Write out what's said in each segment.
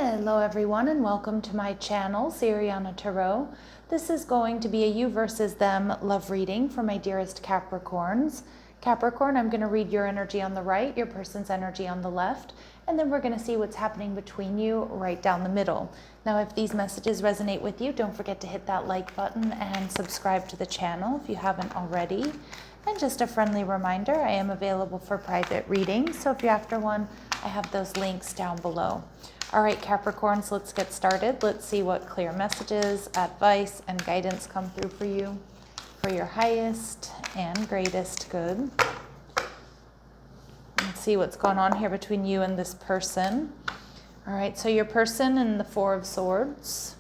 Hello everyone and welcome to my channel, Siriana Tarot. This is going to be a you versus them love reading for my dearest Capricorns. Capricorn, I'm going to read your energy on the right, your person's energy on the left, and then we're going to see what's happening between you right down the middle. Now, if these messages resonate with you, don't forget to hit that like button and subscribe to the channel if you haven't already. And just a friendly reminder, I am available for private readings, so if you're after one, I have those links down below. All right, Capricorns, let's get started. Let's see what clear messages, advice, and guidance come through for you for your highest and greatest good. Let's see what's going on here between you and this person. All right, so your person in the Four of Swords.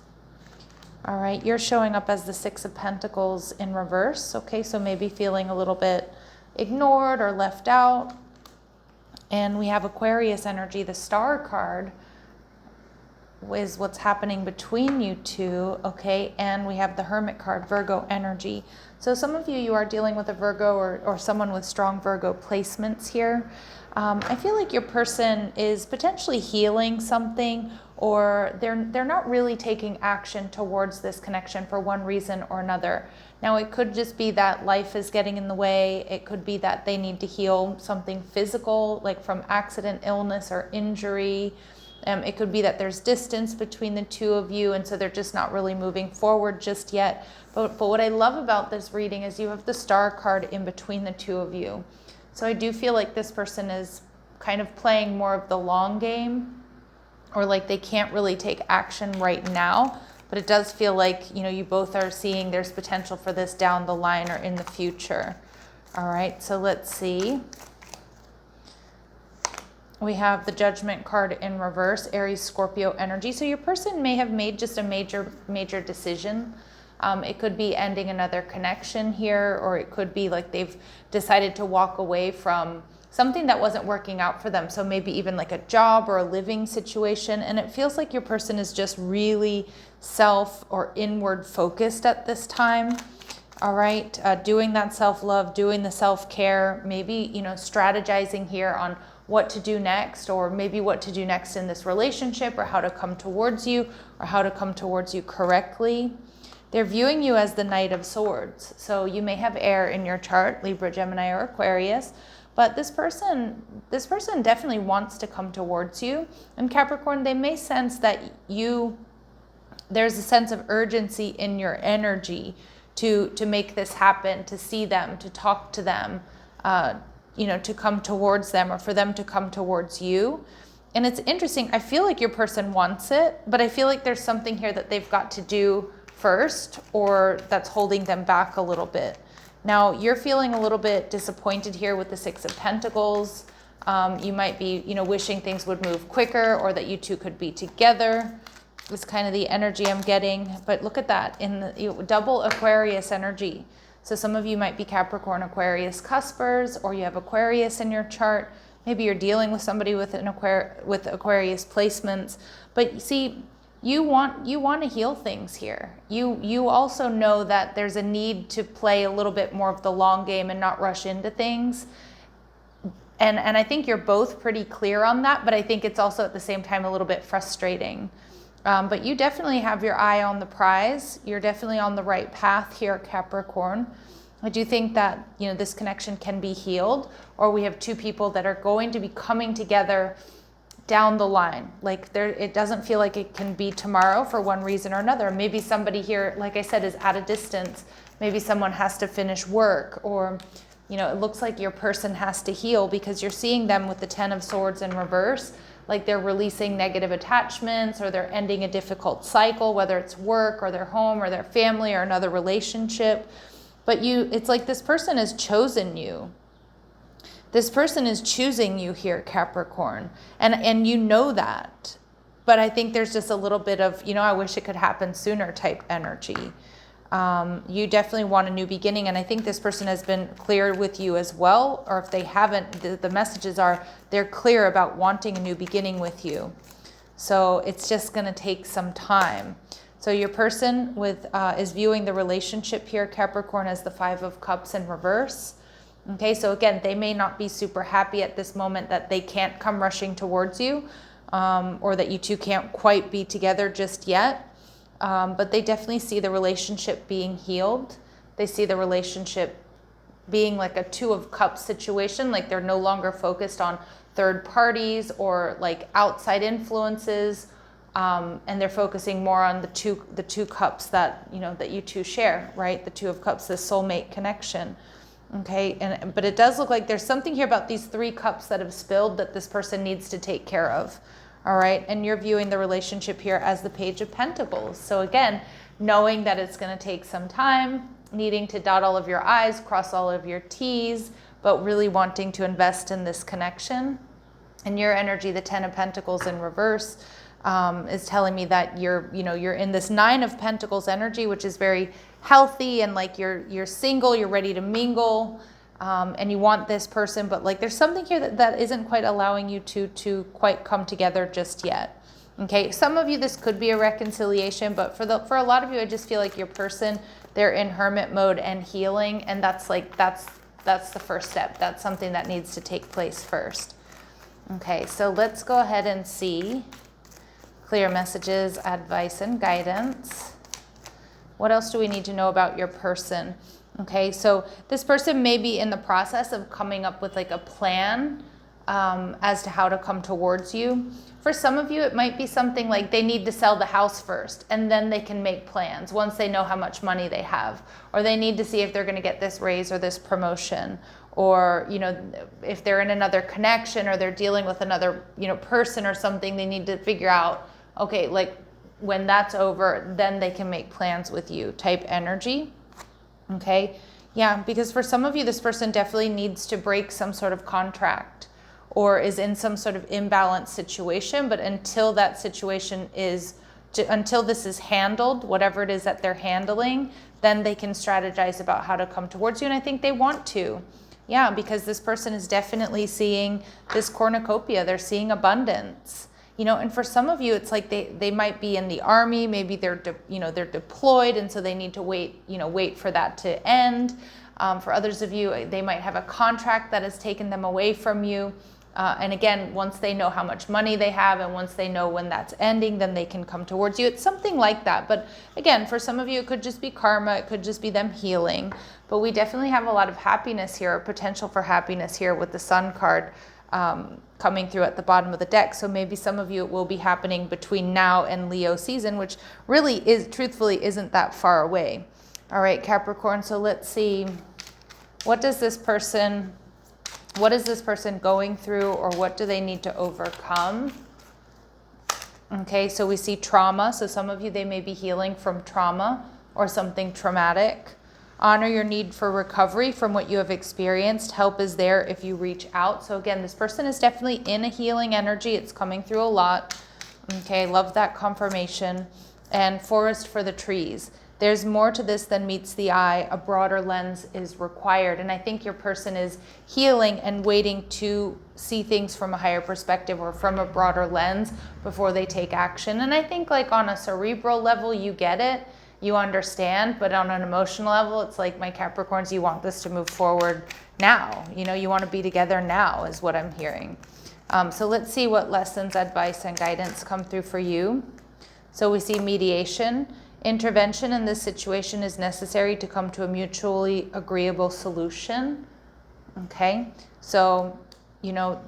All right, you're showing up as the Six of Pentacles in reverse. Okay, so maybe feeling a little bit ignored or left out. And we have Aquarius energy, the Star card, is what's happening between you two, okay? And we have the Hermit card, Virgo energy. So some of you are dealing with a Virgo or someone with strong Virgo placements here. I feel like your person is potentially healing something, or they're not really taking action towards this connection for one reason or another. Now, it could just be that life is getting in the way. It could be that they need to heal something physical, like from accident, illness, or injury. It could be that there's distance between the two of you, and so they're just not really moving forward just yet. But what I love about this reading is you have the Star card in between the two of you. So I do feel like this person is kind of playing more of the long game, or like they can't really take action right now. But it does feel like, you both are seeing there's potential for this down the line or in the future. All right, so let's see. We have the Judgment card in reverse, Aries, Scorpio energy. So your person may have made just a major decision. It could be ending another connection here, or it could be like they've decided to walk away from something that wasn't working out for them. So maybe even like a job or a living situation. And it feels like your person is just really self or inward focused at this time. All right, doing that self-love, doing the self-care, maybe, strategizing here on what to do next, or maybe what to do next in this relationship, or how to come towards you, or how to come towards you correctly. They're viewing you as the Knight of Swords. So you may have air in your chart, Libra, Gemini, or Aquarius, but this person definitely wants to come towards you. And Capricorn, they may sense that there's a sense of urgency in your energy to make this happen, to see them, to talk to them, to come towards them, or for them to come towards you. And it's interesting. I feel like your person wants it, but I feel like there's something here that they've got to do first, or that's holding them back a little bit. Now, you're feeling a little bit disappointed here with the Six of Pentacles. You might be, wishing things would move quicker, or that you two could be together. It's kind of the energy I'm getting. But look at that, in the double Aquarius energy. So some of you might be Capricorn, Aquarius cuspers, or you have Aquarius in your chart. Maybe you're dealing with somebody with with Aquarius placements. But see, you want to heal things here. You also know that there's a need to play a little bit more of the long game and not rush into things. And I think you're both pretty clear on that, but I think it's also at the same time a little bit frustrating. But you definitely have your eye on the prize. You're definitely on the right path here, Capricorn. I do think that, this connection can be healed, or we have two people that are going to be coming together down the line. Like it doesn't feel like it can be tomorrow for one reason or another. Maybe somebody here, like I said, is at a distance. Maybe someone has to finish work, or, it looks like your person has to heal, because you're seeing them with the Ten of Swords in reverse. Like they're releasing negative attachments, or they're ending a difficult cycle, whether it's work or their home or their family or another relationship. But it's like this person has chosen you. This person is choosing you here, Capricorn. And you know that. But I think there's just a little bit of, I wish it could happen sooner type energy. You definitely want a new beginning, and I think this person has been clear with you as well, or if they haven't, the messages are they're clear about wanting a new beginning with you. So it's just going to take some time. So your person is viewing the relationship here, Capricorn, as the Five of Cups in reverse. Okay, so again, they may not be super happy at this moment that they can't come rushing towards you, or that you two can't quite be together just yet. But they definitely see the relationship being healed. They see the relationship being like a Two of Cups situation, like they're no longer focused on third parties or like outside influences, and they're focusing more on the two cups that, you know, that you two share, right? The Two of Cups, the soulmate connection. Okay, but it does look like there's something here about these 3 cups that have spilled that this person needs to take care of. All right, and you're viewing the relationship here as the Page of Pentacles. So again, knowing that it's going to take some time, needing to dot all of your I's, cross all of your T's, but really wanting to invest in this connection. And your energy, the 10 of Pentacles in reverse, is telling me that you're in this 9 of Pentacles energy, which is very healthy, and like you're single, you're ready to mingle, and you want this person, but like there's something here that isn't quite allowing you to quite come together just yet. Okay, some of you this could be a reconciliation, but for a lot of you, I just feel like your person, they're in hermit mode and healing, and that's the first step. That's something that needs to take place first. Okay, so let's go ahead and see clear messages, advice, and guidance. What else do we need to know about your person? Okay, so this person may be in the process of coming up with like a plan as to how to come towards you. For some of you, it might be something like they need to sell the house first, and then they can make plans once they know how much money they have. Or they need to see if they're going to get this raise or this promotion. Or, you know, if they're in another connection or they're dealing with another, you know, person or something, they need to figure out, okay, like when that's over, then they can make plans with you type energy. Okay, yeah, because for some of you, this person definitely needs to break some sort of contract or is in some sort of imbalanced situation. But until that situation until this is handled, whatever it is that they're handling, then they can strategize about how to come towards you. And I think they want to. Yeah, because this person is definitely seeing this cornucopia. They're seeing abundance. You know, and for some of you, it's like they might be in the army, maybe they're deployed, and so they need to wait for that to end. For others of you, they might have a contract that has taken them away from you. And again, once they know how much money they have and once they know when that's ending, then they can come towards you. It's something like that. But again, for some of you, it could just be karma. It could just be them healing. But we definitely have a lot of happiness here, or potential for happiness here with the Sun card coming through at the bottom of the deck. So maybe some of you, it will be happening between now and Leo season, which really truthfully isn't that far away. All right, Capricorn. So let's see, what is this person going through, or what do they need to overcome? Okay, so we see trauma. So some of you, they may be healing from trauma or something traumatic. Honor your need for recovery from what you have experienced. Help is there if you reach out. So again, this person is definitely in a healing energy. It's coming through a lot. Okay, love that confirmation. And forest for the trees. There's more to this than meets the eye. A broader lens is required. And I think your person is healing and waiting to see things from a higher perspective or from a broader lens before they take action. And I think like on a cerebral level, you get it. You understand, but on an emotional level, it's like, my Capricorns, you want this to move forward now. You know, you want to be together now is what I'm hearing. So let's see what lessons, advice, and guidance come through for you. So we see mediation. Intervention in this situation is necessary to come to a mutually agreeable solution. Okay, so, you know,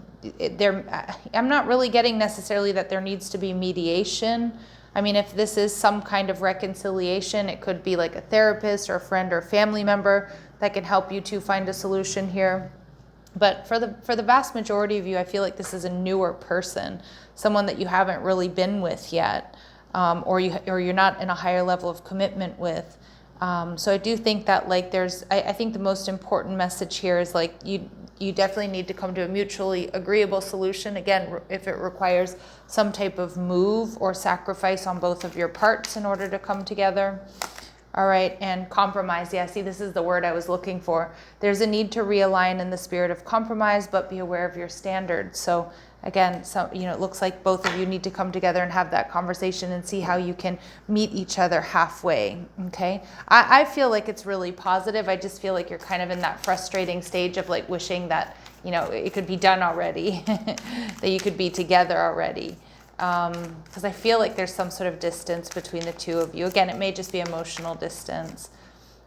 I'm not really getting necessarily that there needs to be mediation. I mean, if this is some kind of reconciliation, it could be like a therapist or a friend or family member that can help you to find a solution here. But for the vast majority of you, I feel like this is a newer person, someone that you haven't really been with yet, or you're not in a higher level of commitment with. So I do think that like I think the most important message here is like you definitely need to come to a mutually agreeable solution. Again, if it requires some type of move or sacrifice on both of your parts in order to come together. All right, and compromise. Yeah, see, this is the word I was looking for. There's a need to realign in the spirit of compromise, but be aware of your standards. So again, it looks like both of you need to come together and have that conversation and see how you can meet each other halfway, okay? I feel like it's really positive. I just feel like you're kind of in that frustrating stage of like wishing that, it could be done already, that you could be together already. because I feel like there's some sort of distance between the two of you. Again, it may just be emotional distance.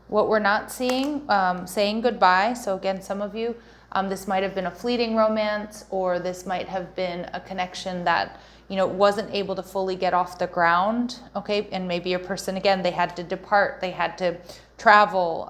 What we're not seeing, saying goodbye. So again, some of you, this might have been a fleeting romance, or this might have been a connection that, you know, wasn't able to fully get off the ground. Okay. And maybe your person, again, they had to depart, they had to travel,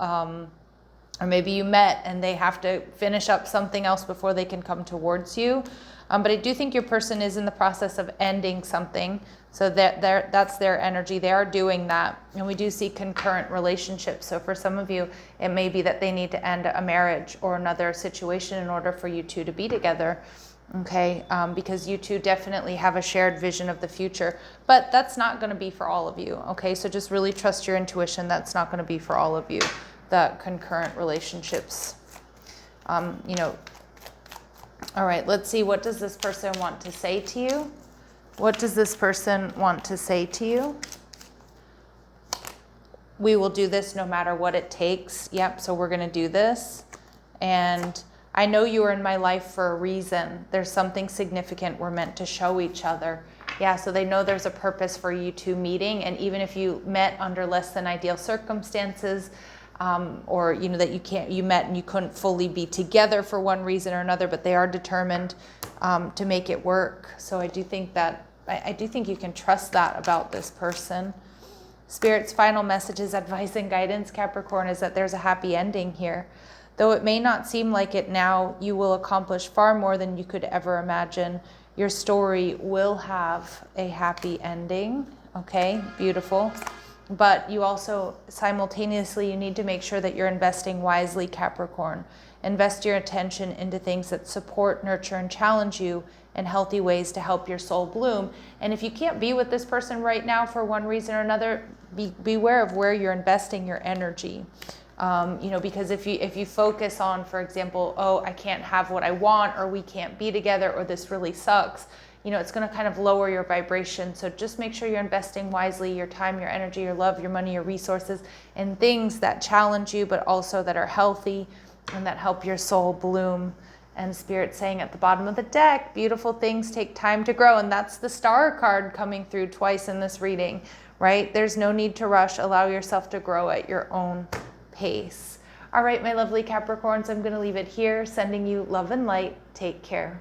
or maybe you met and they have to finish up something else before they can come towards you. But I do think your person is in the process of ending something. So that's their energy. They are doing that. And we do see concurrent relationships. So for some of you, it may be that they need to end a marriage or another situation in order for you two to be together. Okay, because you two definitely have a shared vision of the future. But that's not going to be for all of you. Okay, so just really trust your intuition. That's not going to be for all of you, the concurrent relationships. You know, all right, let's see. What does this person want to say to you? What does this person want to say to you? We will do this no matter what it takes. Yep, so we're going to do this. And I know you are in my life for a reason. There's something significant we're meant to show each other. Yeah, so they know there's a purpose for you two meeting. And even if you met under less than ideal circumstances, or you know that you met and you couldn't fully be together for one reason or another, but they are determined to make it work. So I do think you can trust that about this person. Spirit's final messages, advice and guidance, Capricorn, is that there's a happy ending here. Though it may not seem like it now, you will accomplish far more than you could ever imagine. Your story will have a happy ending. Okay, beautiful. But you also, simultaneously, you need to make sure that you're investing wisely, Capricorn. Invest your attention into things that support, nurture, and challenge you in healthy ways to help your soul bloom. And if you can't be with this person right now for one reason or another, beware of where you're investing your energy. You know, because if you focus on, for example, oh, I can't have what I want, or we can't be together, or this really sucks, you know, it's going to kind of lower your vibration. So just make sure you're investing wisely your time, your energy, your love, your money, your resources in things that challenge you, but also that are healthy and that help your soul bloom. And Spirit saying at the bottom of the deck, beautiful things take time to grow. And that's the Star card coming through twice in this reading, right? There's no need to rush. Allow yourself to grow at your own pace. All right, my lovely Capricorns, I'm going to leave it here. Sending you love and light. Take care.